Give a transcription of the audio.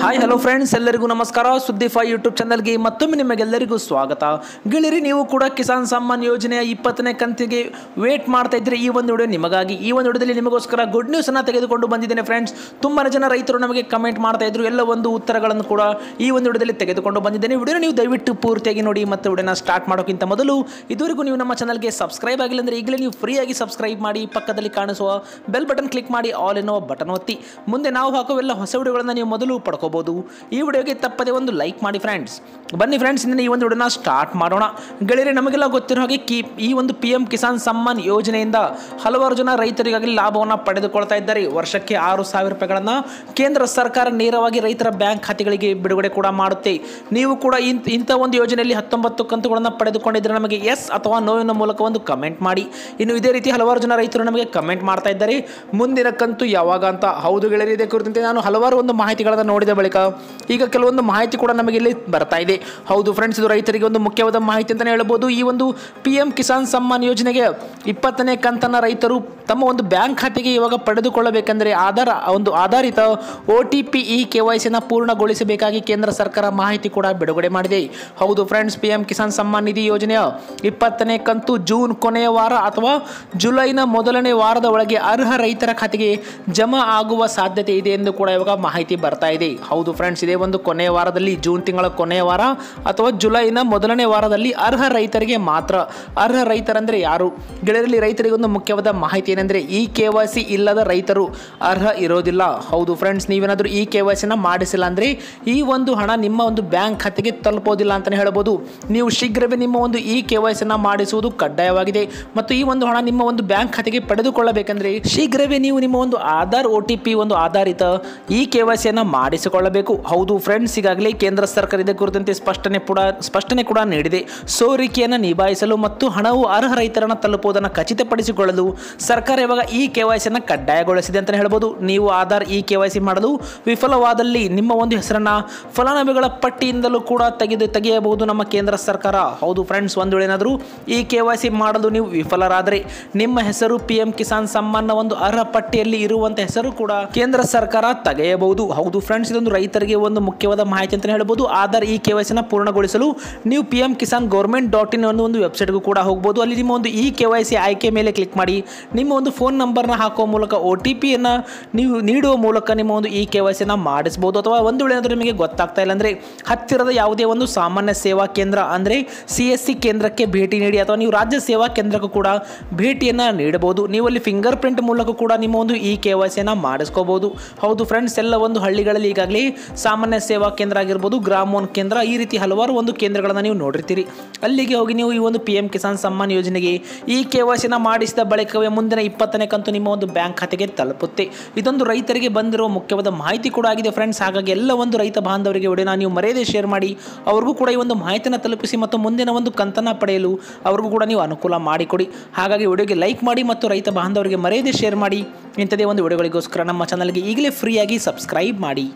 Hi hello friends, ಎಲ್ಲರಿಗೂ ನಮಸ್ಕಾರ. ಸುದ್ದಿ5 YouTube ಚಾನಲ್ಗೆ ಮತ್ತೊಮ್ಮೆ ನಿಮಗೆಲ್ಲರಿಗೂ ಸ್ವಾಗತ. ಗೆಳೆಯರಿ, ನೀವು ಕೂಡ ಕಿಸಾನ್ ಸಮ್ಮಾನ್ ಯೋಜನೆಯ 20ನೇ ಕಂತಿಗೆ ವೇಟ್ ಮಾಡ್ತಾ ಇದ್ರೆ ಈ ಒಂದು ವಿಡಿಯೋ ನಿಮಗಾಗಿ. ಈ ಒಂದು ವಿಡಿಯೋದಲ್ಲಿ ನಿಮಗೋಸ್ಕರ ಗುಡ್ ನ್ಯೂಸ್ ಅನ್ನು ತೆಗೆದುಕೊಂಡು ಬಂದಿದ್ದೇನೆ ಫ್ರೆಂಡ್ಸ್. ತುಂಬಾ ಜನ ರೈತರು ನಮಗೆ ಕಮೆಂಟ್ ಮಾಡ್ತಾ ಇದ್ರು, ಎಲ್ಲ ಒಂದು ಉತ್ತರಗಳನ್ನು ಕೂಡ ಈ ಒಂದು ವಿಡಿಯೋದಲ್ಲಿ ತೆಗೆದುಕೊಂಡು ಬಂದಿದ್ದೇನೆ. ವಿಡಿಯೋ ನೀವು ದಯವಿಟ್ಟು ಪೂರ್ತಿಯಾಗಿ ನೋಡಿ. ಮತ್ತೆ ವಿಡಿಯೋನ ಸ್ಟಾರ್ಟ್ ಮಾಡೋಕ್ಕಿಂತ ಮೊದಲು ಇದುವರೆಗೂ ನೀವು ನಮ್ಮ ಚಾನಲ್ಗೆ ಸಬ್ಸ್ಕ್ರೈಬ್ ಆಗಿಲ್ಲ ಅಂದರೆ ಈಗಲೇ ನೀವು ಫ್ರೀಯಾಗಿ ಸಬ್ಸ್ಕ್ರೈಬ್ ಮಾಡಿ, ಪಕ್ಕದಲ್ಲಿ ಕಾಣಿಸುವ ಬೆಲ್ ಬಟನ್ ಕ್ಲಿಕ್ ಮಾಡಿ, ಆಲ್ ಎನ್ನುವ ಬಟನ್ ಒತ್ತಿ. ಮುಂದೆ ನಾವು ಹಾಕುವ ಎಲ್ಲ ಹೊಸ ವಿಡಿಯೋಗಳನ್ನು ನೀವು ಮೊದಲು ಪಡ್ಕೋಬಹುದು. ಈ ವಿಡಿಯೋಗೆ ತಪ್ಪದೆ ಒಂದು ಲೈಕ್ ಮಾಡಿ ಫ್ರೆಂಡ್ಸ್. ಬನ್ನಿ ಫ್ರೆಂಡ್ಸ್, ಈ ಒಂದು ವಿಡಿಯೋನ ಸ್ಟಾರ್ಟ್ ಮಾಡೋಣ. ಗೆಳೆಯರೆ, ನಮಗೆಲ್ಲ ಗೊತ್ತಿರೋ ಹಾಗೆ ಈ ಒಂದು PM ಕಿಸಾನ್ ಸಮ್ಮಾನ್ ಯೋಜನೆಯಿಂದ ಹಲವಾರು ಜನ ರೈತರಿಗಾಗಲಿ ಲಾಭವನ್ನು ಪಡೆದುಕೊಳ್ತಾ ಇದ್ದಾರೆ. ವರ್ಷಕ್ಕೆ 6,000 ರೂಪಾಯಿಗಳನ್ನು ಕೇಂದ್ರ ಸರ್ಕಾರ ನೇರವಾಗಿ ರೈತರ ಬ್ಯಾಂಕ್ ಖಾತೆಗಳಿಗೆ ಬಿಡುಗಡೆ ಕೂಡ ಮಾಡುತ್ತೆ. ನೀವು ಕೂಡ ಇಂಥ ಒಂದು ಯೋಜನೆಯಲ್ಲಿ 19 ಕಂತುಗಳನ್ನು ಪಡೆದುಕೊಂಡಿದ್ದರೆ ನಮಗೆ ಎಸ್ ಅಥವಾ ನೋ ಎನ್ನುವ ಮೂಲಕ ಒಂದು ಕಮೆಂಟ್ ಮಾಡಿ. ಇನ್ನು ಇದೇ ರೀತಿ ಹಲವಾರು ಜನ ರೈತರು ನಮಗೆ ಕಮೆಂಟ್ ಮಾಡ್ತಾ ಇದ್ದಾರೆ, ಮುಂದಿನ ಕಂತು ಯಾವಾಗ ಅಂತ. ಹೌದು ಗೆಳೆಯರೆ, ಇದೇ ಕುರಿತಂತೆ ನಾನು ಹಲವಾರು ಒಂದು ಮಾಹಿತಿಗಳನ್ನು ನೋಡಿದ ಬಳಿಕ ಈಗ ಕೆಲವೊಂದು ಮಾಹಿತಿ ಕೂಡ ನಮಗೆ ಇಲ್ಲಿ ಬರ್ತಾ ಇದೆ. ಹೌದು ಫ್ರೆಂಡ್ಸ್, ಇದು ರೈತರಿಗೆ ಒಂದು ಮುಖ್ಯವಾದ ಮಾಹಿತಿ ಅಂತಲೇ ಹೇಳ್ಬೋದು. ಈ ಒಂದು PM ಕಿಸಾನ್ ಸಮ್ಮಾನ್ ಯೋಜನೆಗೆ 20ನೇ ಕಂತನ್ನು ರೈತರು ತಮ್ಮ ಒಂದು ಬ್ಯಾಂಕ್ ಖಾತೆಗೆ ಇವಾಗ ಪಡೆದುಕೊಳ್ಳಬೇಕೆಂದರೆ ಆಧಾರಿತ OTP KYCನ ಪೂರ್ಣಗೊಳಿಸಬೇಕಾಗಿ ಕೇಂದ್ರ ಸರ್ಕಾರ ಮಾಹಿತಿ ಕೂಡ ಬಿಡುಗಡೆ ಮಾಡಿದೆ. ಹೌದು ಫ್ರೆಂಡ್ಸ್, PM ಕಿಸಾನ್ ಸಮ್ಮಾನ್ ನಿಧಿ ಯೋಜನೆಯ 20ನೇ ಕಂತು ಜೂನ್ ಕೊನೆಯ ವಾರ ಅಥವಾ ಜುಲೈನ ಮೊದಲನೇ ವಾರದ ಒಳಗೆ ಅರ್ಹ ರೈತರ ಖಾತೆಗೆ ಜಮಾ ಆಗುವ ಸಾಧ್ಯತೆ ಇದೆ ಎಂದು ಕೂಡ ಇವಾಗ ಮಾಹಿತಿ ಬರ್ತಾ ಇದೆ. ಹೌದು ಫ್ರೆಂಡ್ಸ್, ಇದೇ ಒಂದು ಕೊನೆಯ ವಾರದಲ್ಲಿ, ಜೂನ್ ತಿಂಗಳ ಕೊನೆಯ ವಾರ ಅಥವಾ ಜುಲೈನ ಮೊದಲನೇ ವಾರದಲ್ಲಿ ಅರ್ಹ ರೈತರಿಗೆ ಮಾತ್ರ. ಅರ್ಹ ರೈತರಂದ್ರೆ ಯಾರು ಗೆಳೆಯರಲ್ಲಿ? ರೈತರಿಗೆ ಒಂದು ಮುಖ್ಯವಾದ ಮಾಹಿತಿ ಏನೆಂದರೆ KYC ಇಲ್ಲದ ರೈತರು ಅರ್ಹ ಇರೋದಿಲ್ಲ. ಹೌದು ಫ್ರೆಂಡ್ಸ್, ನೀವೇನಾದರೂ KYCನ ಮಾಡಿಸಿಲ್ಲ ಅಂದರೆ ಈ ಒಂದು ಹಣ ನಿಮ್ಮ ಒಂದು ಬ್ಯಾಂಕ್ ಖಾತೆಗೆ ತಲುಪೋದಿಲ್ಲ ಅಂತಲೇ ಹೇಳ್ಬೋದು. ನೀವು ಶೀಘ್ರವೇ ನಿಮ್ಮ ಒಂದು KYCನ ಮಾಡಿಸುವುದು ಕಡ್ಡಾಯವಾಗಿದೆ. ಮತ್ತು ಈ ಒಂದು ಹಣ ನಿಮ್ಮ ಒಂದು ಬ್ಯಾಂಕ್ ಖಾತೆಗೆ ಪಡೆದುಕೊಳ್ಳಬೇಕೆಂದರೆ ಶೀಘ್ರವೇ ನೀವು ನಿಮ್ಮ ಒಂದು ಆಧಾರ್ OTP ಒಂದು ಆಧಾರಿತ KYCಯನ್ನು ಮಾಡಿಸಿಕೊಳ್ಳಬೇಕು. ಹೌದು ಫ್ರೆಂಡ್ಸ್, ಈಗಾಗಲೇ ಕೇಂದ್ರ ಸರ್ಕಾರ ಇದರ ಕುರಿತಂತೆ ಸ್ಪಷ್ಟನೆ ಕೂಡ ನೀಡಿದೆ. ಸೋರಿಕೆಯನ್ನು ನಿಭಾಯಿಸಲು ಮತ್ತು ಹಣವು ಅರ್ಹ ರೈತರನ್ನು ತಲುಪುವುದನ್ನು ಖಚಿತಪಡಿಸಿಕೊಳ್ಳಲು ಸರ್ಕಾರ ಇವಾಗ KYCಯನ್ನು ಕಡ್ಡಾಯಗೊಳಿಸಿದೆ ಅಂತ ಹೇಳ್ಬೋದು. ನೀವು ಆಧಾರ್ KYC ಮಾಡಲು ವಿಫಲವಾದಲ್ಲಿ ನಿಮ್ಮ ಒಂದು ಹೆಸರನ್ನು ಫಲಾನುಭವಿಗಳ ಪಟ್ಟಿಯಿಂದಲೂ ಕೂಡ ತೆಗೆಯಬಹುದು ನಮ್ಮ ಕೇಂದ್ರ ಸರ್ಕಾರ. ಹೌದು ಫ್ರೆಂಡ್ಸ್, ಒಂದು ವೇಳೆ ಏನಾದರೂ KYC ಮಾಡಲು ನೀವು ವಿಫಲರಾದರೆ ನಿಮ್ಮ ಹೆಸರು PM ಕಿಸಾನ್ ಸಮ್ಮಾನ್ನ ಒಂದು ಅರ್ಹ ಪಟ್ಟಿಯಲ್ಲಿ ಇರುವಂತ ಹೆಸರು ಕೂಡ ಕೇಂದ್ರ ಸರ್ಕಾರ ತೆಗೆಯಬಹುದು. ಹೌದು ಫ್ರೆಂಡ್ಸ್, ಇದೊಂದು ರೈತರಿಗೆ ಒಂದು ಮುಖ್ಯವಾದ ಮಾಹಿತಿ ಅಂತ ಹೇಳ್ಬೋದು. ಆಧಾರ್ KYCನ ಪೂರ್ಣಗೊಳಿಸಲು ನೀವು pmkisangovernment.in ಅನ್ನೋ ಒಂದು ವೆಬ್ಸೈಟ್ಗೂ ಕೂಡ ಹೋಗಬಹುದು. ಅಲ್ಲಿ ನಿಮ್ಮ ಒಂದು KYC ಆಯ್ಕೆ ಮೇಲೆ ಕ್ಲಿಕ್ ಮಾಡಿ ನಿಮ್ಮ ಒಂದು ಫೋನ್ ನಂಬರ್ನ ಹಾಕುವ ಮೂಲಕ OTPಯನ್ನು ನೀವು ನೀಡುವ ಮೂಲಕ ನಿಮ್ಮ ಒಂದು KYCನ ಮಾಡಿಸಬಹುದು. ಅಥವಾ ಒಂದು ವೇಳೆ ಏನಾದರೂ ನಿಮಗೆ ಗೊತ್ತಾಗ್ತಾ ಇಲ್ಲ ಅಂದರೆ ಹತ್ತಿರದ ಯಾವುದೇ ಒಂದು ಸಾಮಾನ್ಯ ಸೇವಾ ಕೇಂದ್ರ ಅಂದರೆ CSC ಕೇಂದ್ರಕ್ಕೆ ಭೇಟಿ ನೀಡಿ, ಅಥವಾ ನೀವು ರಾಜ್ಯ ಸೇವಾ ಕೇಂದ್ರಕ್ಕೂ ಕೂಡ ಭೇಟಿಯನ್ನು ನೀಡಬಹುದು. ನೀವು ಅಲ್ಲಿ ಫಿಂಗರ್ ಪ್ರಿಂಟ್ ಮೂಲಕ ಕೂಡ ನಿಮ್ಮ ಒಂದು KYCಯನ್ನು ಮಾಡಿಸ್ಕೋಬಹುದು. ಹೌದು ಫ್ರೆಂಡ್ಸ್, ಎಲ್ಲ ಒಂದು ಹಳ್ಳಿಗಳಲ್ಲಿ ಈಗಾಗಲೇ ಸಾಮಾನ್ಯ ಸೇವಾ ಕೇಂದ್ರ ಆಗಿರ್ಬೋದು, ಗ್ರಾಮೋನ್ ಕೇಂದ್ರ, ಈ ರೀತಿ ಹಲವಾರು ಒಂದು ಕೇಂದ್ರಗಳನ್ನು ನೀವು ನೋಡಿರ್ತೀರಿ. ಅಲ್ಲಿಗೆ ಹೋಗಿ ನೀವು ಈ ಒಂದು PM ಕಿಸಾನ್ ಸಮ್ಮಾನ್ ಯೋಜನೆಗೆ KYCನ ಮಾಡಿಸಿದ ಬಳಿಕವೇ ಮುಂದಿನ 20ನೇ ಕಂತು ನಿಮ್ಮ ಒಂದು ಬ್ಯಾಂಕ್ ಖಾತೆಗೆ ತಲುಪುತ್ತೆ. ಇದೊಂದು ರೈತರಿಗೆ ಬಂದಿರುವ ಮುಖ್ಯವಾದ ಮಾಹಿತಿ ಕೂಡ ಆಗಿದೆ ಫ್ರೆಂಡ್ಸ್. ಹಾಗಾಗಿ ಎಲ್ಲ ಒಂದು ರೈತ ಬಾಂಧವರಿಗೆ ವಿಡಿಯೋನ ನೀವು ಮರೆಯದೆ ಶೇರ್ ಮಾಡಿ, ಅವ್ರಿಗೂ ಕೂಡ ಈ ಒಂದು ಮಾಹಿತಿಯನ್ನು ತಲುಪಿಸಿ ಮತ್ತು ಮುಂದಿನ ಒಂದು ಕಂತನ್ನು ಪಡೆಯಲು ಅವ್ರಿಗೂ ಕೂಡ ನೀವು ಅನುಕೂಲ ಮಾಡಿಕೊಡಿ. ಹಾಗಾಗಿ ವಿಡಿಯೋಗೆ ಲೈಕ್ ಮಾಡಿ ಮತ್ತು ರೈತ ಬಾಂಧವರಿಗೆ ಮರೆಯದೆ ಶೇರ್ ಮಾಡಿ. ಇಂಥದೇ ಒಂದು ವಿಡಿಯೋಗಳಿಗೋಸ್ಕರ ನಮ್ಮ ಚಾನಲ್ಗೆ ಈಗಲೇ ಫ್ರೀಯಾಗಿ ಸಬ್ಸ್ಕ್ರೈಬ್ ಮಾಡಿ.